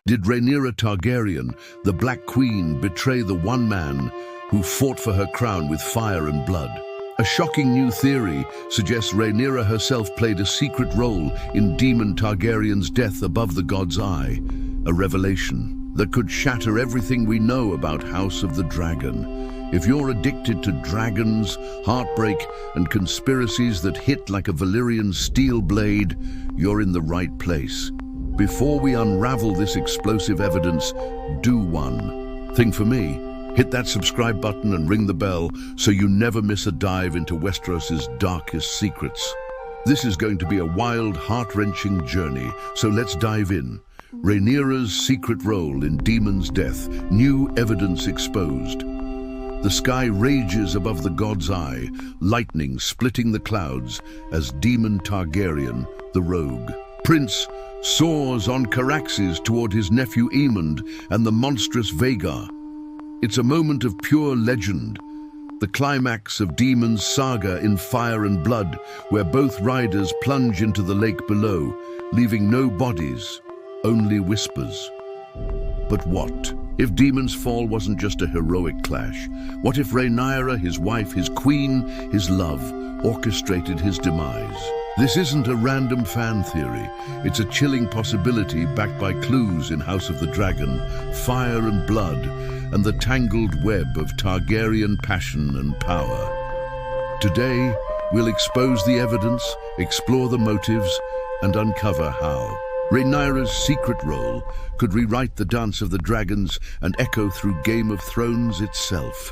Did Rhaenyra Targaryen, the Black Queen, betray the one man who fought for her crown with fire and blood? A shocking new theory suggests Rhaenyra herself played a secret role in Daemon Targaryen's death above the God's Eye, a revelation that could shatter everything we know about House of the Dragon. If you're addicted to dragons, heartbreak, and conspiracies that hit like a Valyrian steel blade, you're in the right place. Before we unravel this explosive evidence, do one thing for me. Hit that subscribe button and ring the bell so you never miss a dive into Westeros's darkest secrets. This is going to be a wild, heart-wrenching journey, so let's dive in. Rhaenyra's secret role in Daemon's death, new evidence exposed. The sky rages above the God's Eye, lightning splitting the clouds as Daemon Targaryen, the rogue prince, soars on Caraxes toward his nephew Aemond and the monstrous Vhagar. It's a moment of pure legend, the climax of Daemon's saga in Fire and Blood, where both riders plunge into the lake below, leaving no bodies, only whispers. But what if Daemon's fall wasn't just a heroic clash? What if Rhaenyra, his wife, his queen, his love, orchestrated his demise? This isn't a random fan theory. It's a chilling possibility backed by clues in House of the Dragon, Fire and Blood, and the tangled web of Targaryen passion and power. Today, we'll expose the evidence, explore the motives, and uncover how Rhaenyra's secret role could rewrite the Dance of the Dragons and echo through Game of Thrones itself.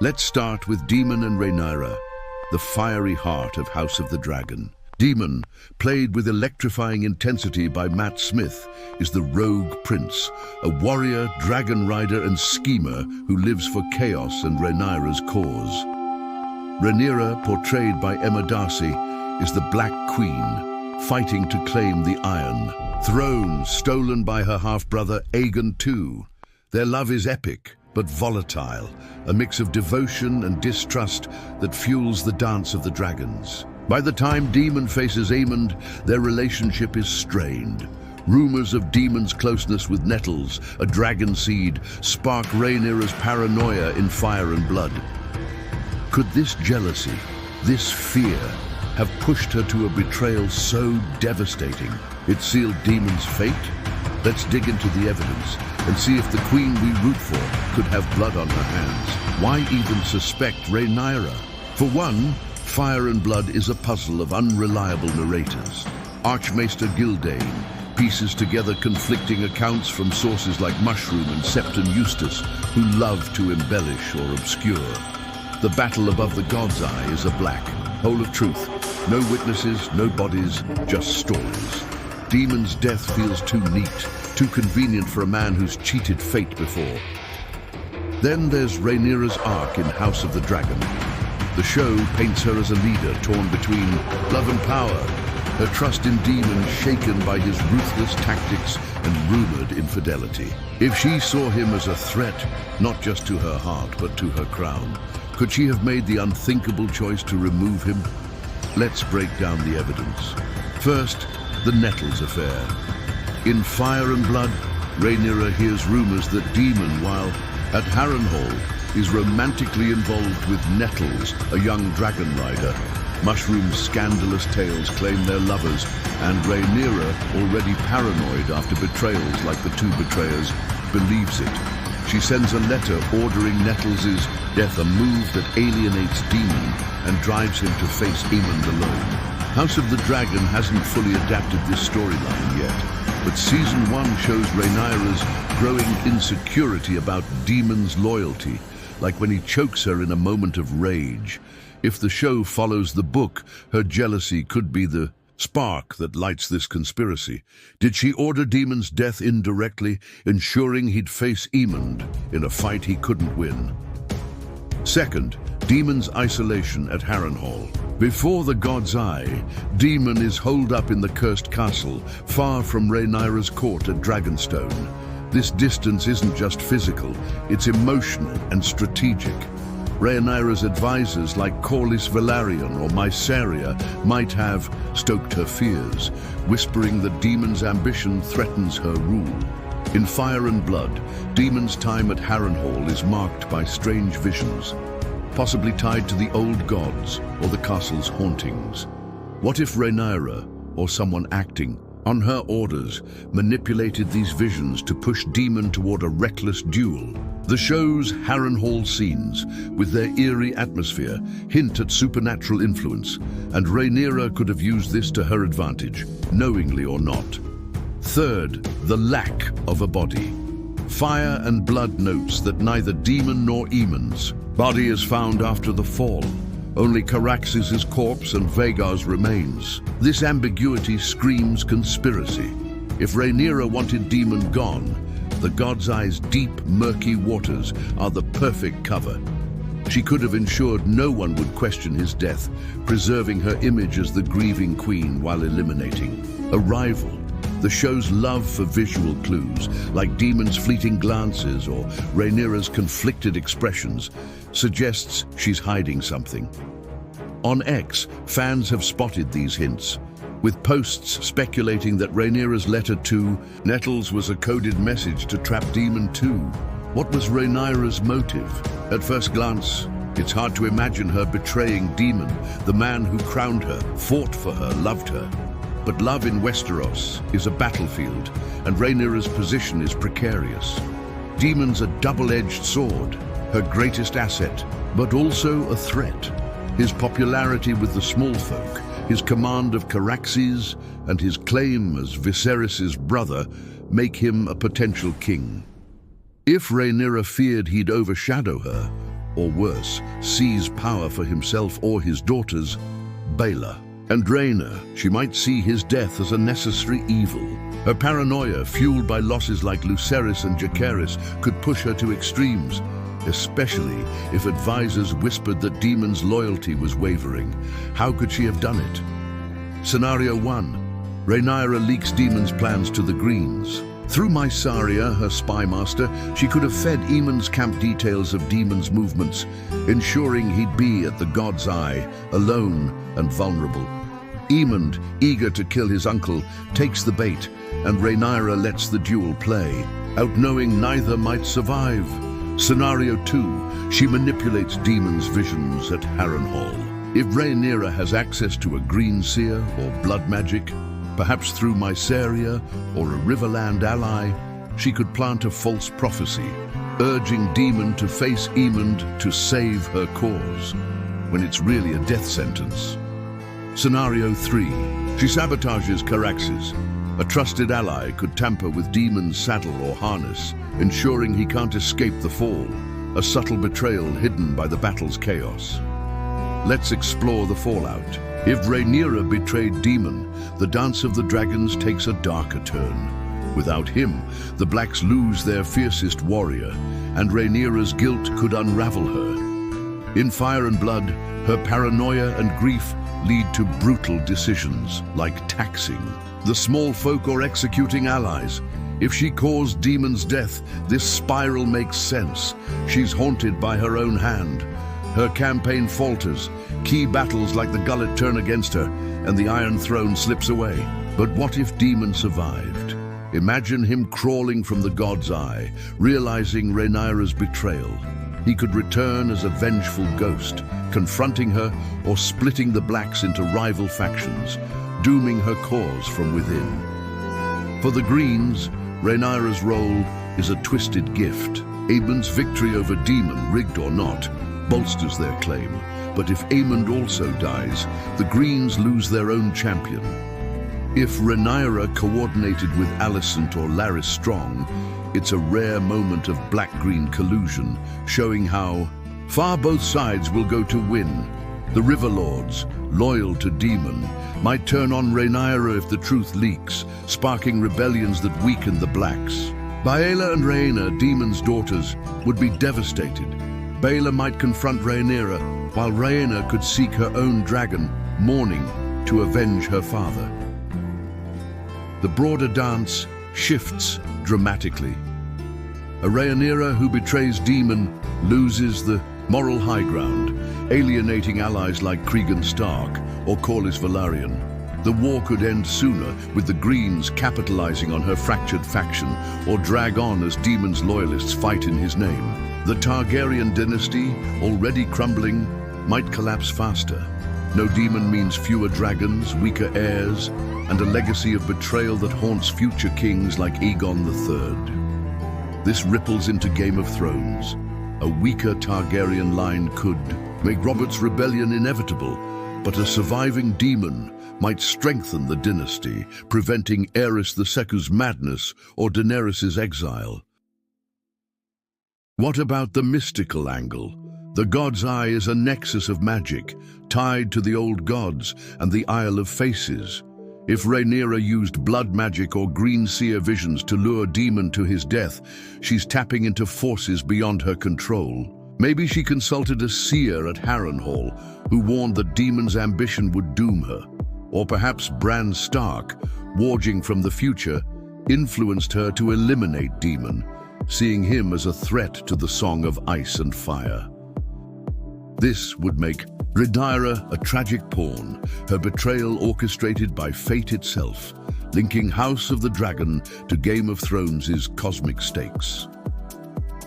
Let's start with Daemon and Rhaenyra, the fiery heart of House of the Dragon. Daemon, played with electrifying intensity by Matt Smith, is the rogue prince, a warrior, dragon rider, and schemer who lives for chaos and Rhaenyra's cause. Rhaenyra, portrayed by Emma Darcy, is the Black Queen, fighting to claim the Iron Throne, stolen by her half-brother Aegon II. Their love is epic, but volatile, a mix of devotion and distrust that fuels the Dance of the Dragons. By the time Daemon faces Aemond, their relationship is strained. Rumors of Daemon's closeness with Nettles, a dragon seed, spark Rhaenyra's paranoia in Fire and Blood. Could this jealousy, this fear, have pushed her to a betrayal so devastating it sealed Daemon's fate? Let's dig into the evidence and see if the queen we root for could have blood on her hands. Why even suspect Rhaenyra? For one, Fire and Blood is a puzzle of unreliable narrators. Archmaester Gildane pieces together conflicting accounts from sources like Mushroom and Septon Eustace, who love to embellish or obscure. The battle above the God's Eye is a black hole of truth. No witnesses, no bodies, just stories. Daemon's death feels too neat, too convenient for a man who's cheated fate before. Then there's Rhaenyra's arc in House of the Dragon. The show paints her as a leader torn between love and power, her trust in Daemon shaken by his ruthless tactics and rumored infidelity. If she saw him as a threat, not just to her heart, but to her crown, could she have made the unthinkable choice to remove him? Let's break down the evidence. First, the Nettles affair. In Fire and Blood, Rhaenyra hears rumors that Daemon, while at Harrenhal, is romantically involved with Nettles, a young dragon rider. Mushroom's scandalous tales claim they're lovers, and Rhaenyra, already paranoid after betrayals like the two betrayers, believes it. She sends a letter ordering Nettles' death, a move that alienates Daemon and drives him to face Aemond alone. House of the Dragon hasn't fully adapted this storyline yet, but Season 1 shows Rhaenyra's growing insecurity about Daemon's loyalty, like when he chokes her in a moment of rage. If the show follows the book, her jealousy could be the spark that lights this conspiracy. Did she order Daemon's death indirectly, ensuring he'd face Aemond in a fight he couldn't win? Second, Daemon's isolation at Harrenhal. Before the God's Eye, Daemon is holed up in the cursed castle, far from Rhaenyra's court at Dragonstone. This distance isn't just physical, it's emotional and strategic. Rhaenyra's advisors like Corlys Velaryon or Mysaria might have stoked her fears, whispering that Daemon's ambition threatens her rule. In Fire and Blood, Daemon's time at Harrenhal is marked by strange visions, possibly tied to the old gods or the castle's hauntings. What if Rhaenyra, or someone acting on her orders, manipulated these visions to push Daemon toward a reckless duel? The show's Harrenhal scenes, with their eerie atmosphere, hint at supernatural influence, and Rhaenyra could have used this to her advantage, knowingly or not. Third, the lack of a body. Fire and Blood notes that neither Daemon nor Aemon's body is found after the fall. Only Caraxes' corpse and Vhagar's remains. This ambiguity screams conspiracy. If Rhaenyra wanted Daemon gone, the God's Eye's deep, murky waters are the perfect cover. She could have ensured no one would question his death, preserving her image as the grieving queen while eliminating a rival. The show's love for visual clues, like Daemon's fleeting glances or Rhaenyra's conflicted expressions, suggests she's hiding something. On X, fans have spotted these hints, with posts speculating that Rhaenyra's letter to Nettles was a coded message to trap Daemon too. What was Rhaenyra's motive? At first glance, it's hard to imagine her betraying Daemon, the man who crowned her, fought for her, loved her. But love in Westeros is a battlefield, and Rhaenyra's position is precarious. Daemon's a double-edged sword, her greatest asset, but also a threat. His popularity with the small folk, his command of Caraxes, and his claim as Viserys' brother make him a potential king. If Rhaenyra feared he'd overshadow her, or worse, seize power for himself or his daughters, Baelor and Rhaena, she might see his death as a necessary evil. Her paranoia, fueled by losses like Lucerys and Jacaerys, could push her to extremes, especially if advisors whispered that Daemon's loyalty was wavering. How could she have done it? Scenario 1. Rhaenyra leaks Daemon's plans to the Greens. Through Mysaria, her spy master, she could have fed Aemon's camp details of Daemon's movements, ensuring he'd be at the God's Eye, alone and vulnerable. Aemond, eager to kill his uncle, takes the bait, and Rhaenyra lets the duel play, out knowing neither might survive. Scenario 2. She manipulates Daemon's visions at Harrenhal. If Rhaenyra has access to a green seer or blood magic, perhaps through Mysaria or a Riverland ally, she could plant a false prophecy, urging Daemon to face Aemond to save her cause, when it's really a death sentence. Scenario 3. She sabotages Caraxes. A trusted ally could tamper with Daemon's saddle or harness, ensuring he can't escape the fall, a subtle betrayal hidden by the battle's chaos. Let's explore the fallout. If Rhaenyra betrayed Daemon, the Dance of the Dragons takes a darker turn. Without him, the Blacks lose their fiercest warrior, and Rhaenyra's guilt could unravel her. In Fire and Blood, her paranoia and grief lead to brutal decisions, like taxing the small folk or executing allies. If she caused Daemon's death, this spiral makes sense. She's haunted by her own hand. Her campaign falters, key battles like the Gullet turn against her, and the Iron Throne slips away. But what if Daemon survived? Imagine him crawling from the God's Eye, realizing Rhaenyra's betrayal. He could return as a vengeful ghost, confronting her or splitting the Blacks into rival factions, dooming her cause from within. For the Greens, Rhaenyra's role is a twisted gift. Aemond's victory over Daemon, rigged or not, bolsters their claim. But if Aemond also dies, the Greens lose their own champion. If Rhaenyra coordinated with Alicent or Larys Strong, it's a rare moment of black-green collusion, showing how far both sides will go to win. The River Lords, loyal to Daemon, might turn on Rhaenyra if the truth leaks, sparking rebellions that weaken the Blacks. Baelor and Rhaena, Daemon's daughters, would be devastated. Baelor might confront Rhaenyra, while Rhaena could seek her own dragon, mourning, to avenge her father. The broader dance shifts dramatically. A Rhaenyra who betrays Daemon loses the Moral high ground, alienating allies like Cregan Stark or Corlys Velaryon. The war could end sooner, with the Greens capitalizing on her fractured faction, or drag on as Daemon's loyalists fight in his name. The Targaryen dynasty, already crumbling, might collapse faster. No Daemon means fewer dragons, weaker heirs, and a legacy of betrayal that haunts future kings like Aegon III. This ripples into Game of Thrones. A weaker Targaryen line could make Robert's rebellion inevitable, but a surviving Daemon might strengthen the dynasty, preventing Aerys II's madness or Daenerys' exile. What about the mystical angle? The God's Eye is a nexus of magic, tied to the old gods and the Isle of Faces. If Rhaenyra used blood magic or green seer visions to lure Daemon to his death, she's tapping into forces beyond her control. Maybe she consulted a seer at Harrenhal who warned that Daemon's ambition would doom her. Or perhaps Bran Stark, warging from the future, influenced her to eliminate Daemon, seeing him as a threat to the Song of Ice and Fire. This would make Rhaenyra a tragic pawn, her betrayal orchestrated by fate itself, linking House of the Dragon to Game of Thrones' cosmic stakes.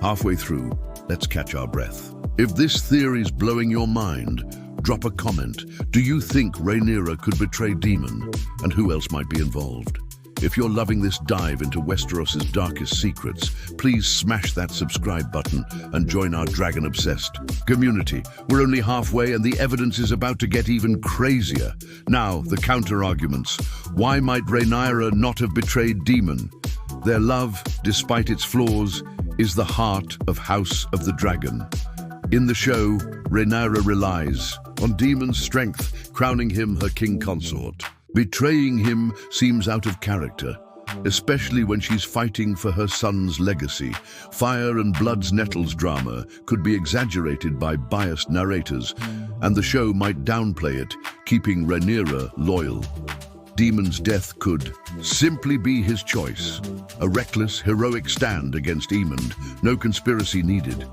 Halfway through, let's catch our breath. If this theory's blowing your mind, drop a comment. Do you think Rhaenyra could betray Daemon? And who else might be involved? If you're loving this dive into Westeros' darkest secrets, please smash that subscribe button and join our dragon-obsessed community. We're only halfway and the evidence is about to get even crazier. Now, the counter-arguments. Why might Rhaenyra not have betrayed Daemon? Their love, despite its flaws, is the heart of House of the Dragon. In the show, Rhaenyra relies on Daemon's strength, crowning him her king consort. Betraying him seems out of character, especially when she's fighting for her son's legacy. Fire and Blood's Nettles drama could be exaggerated by biased narrators, and the show might downplay it, keeping Rhaenyra loyal. Daemon's death could simply be his choice, a reckless, heroic stand against Aemond, no conspiracy needed.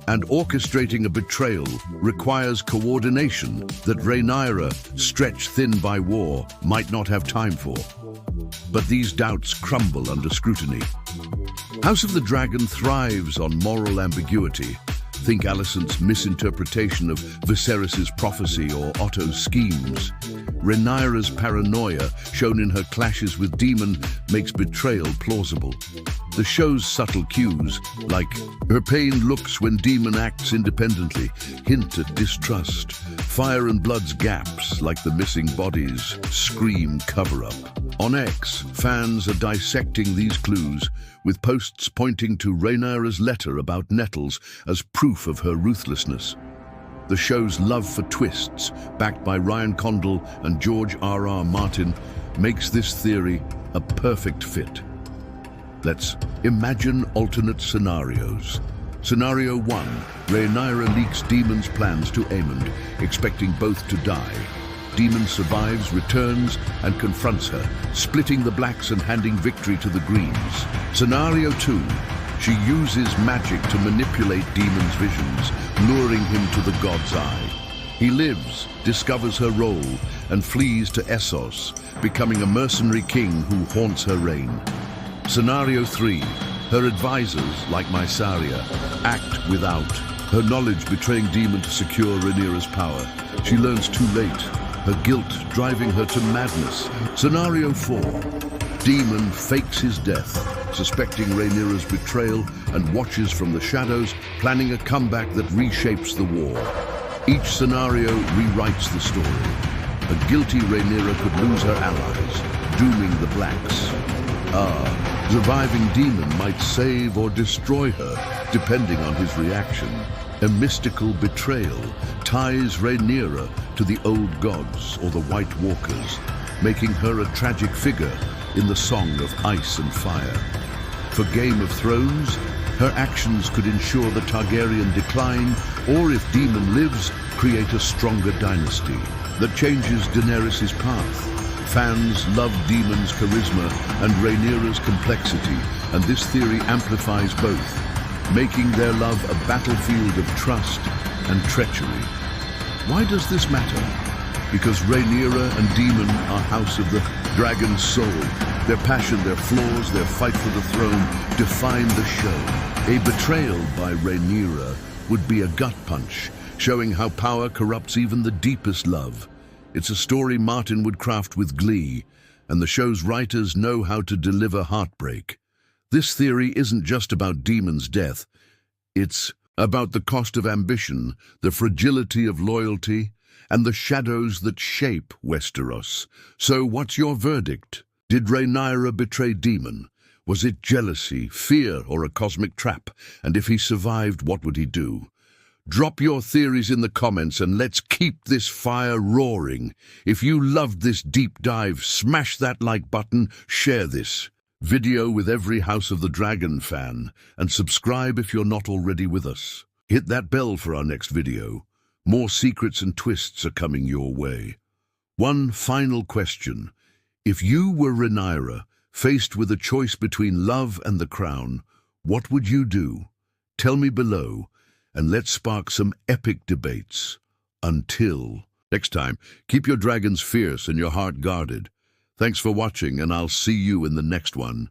And orchestrating a betrayal requires coordination that Rhaenyra, stretched thin by war, might not have time for. But these doubts crumble under scrutiny. House of the Dragon thrives on moral ambiguity. Think Alicent's misinterpretation of Viserys' prophecy or Otto's schemes. Rhaenyra's paranoia, shown in her clashes with Daemon, makes betrayal plausible. The show's subtle cues, like her pained looks when Daemon acts independently, hint at distrust. Fire and Blood's gaps, like the missing bodies, scream cover-up. On X, fans are dissecting these clues, with posts pointing to Rhaenyra's letter about Nettles as proof of her ruthlessness. The show's love for twists, backed by Ryan Condal and George R.R. Martin, makes this theory a perfect fit. Let's imagine alternate scenarios. Scenario 1, Rhaenyra leaks Daemon's plans to Aemond, expecting both to die. Daemon survives, returns, and confronts her, splitting the Blacks and handing victory to the Greens. Scenario 2, she uses magic to manipulate Daemon's visions, luring him to the God's Eye. He lives, discovers her role, and flees to Essos, becoming a mercenary king who haunts her reign. Scenario 3, her advisors, like Mysaria, act without her knowledge betraying Daemon to secure Rhaenyra's power. She learns too late, her guilt driving her to madness. Scenario 4, Daemon fakes his death, suspecting Rhaenyra's betrayal, and watches from the shadows, planning a comeback that reshapes the war. Each scenario rewrites the story. A guilty Rhaenyra could lose her allies, dooming the Blacks. Surviving Daemon might save or destroy her, depending on his reaction. A mystical betrayal ties Rhaenyra to the old gods or the White Walkers, making her a tragic figure in the Song of Ice and Fire. For Game of Thrones, her actions could ensure the Targaryen decline, or if Daemon lives, create a stronger dynasty that changes Daenerys' path. Fans love Daemon's charisma and Rhaenyra's complexity, and this theory amplifies both. making their love a battlefield of trust and treachery. Why does this matter? Because Rhaenyra and Daemon are House of the Dragon's soul. Their passion, their flaws, their fight for the throne define the show. A betrayal by Rhaenyra would be a gut punch, showing how power corrupts even the deepest love. It's a story Martin would craft with glee, and the show's writers know how to deliver heartbreak. This theory isn't just about Daemon's death. It's about the cost of ambition, the fragility of loyalty, and the shadows that shape Westeros. So what's your verdict? Did Rhaenyra betray Daemon? Was it jealousy, fear, or a cosmic trap? And if he survived, what would he do? Drop your theories in the comments and let's keep this fire roaring. If you loved this deep dive, smash that like button, share this video with every House of the Dragon fan, and subscribe if you're not already with us. Hit that bell for our next video. More secrets and twists are coming your way. One final question. If you were Rhaenyra, faced with a choice between love and the crown, what would you do? Tell me below, and let's spark some epic debates. Until next time, keep your dragons fierce and your heart guarded. Thanks for watching, and I'll see you in the next one.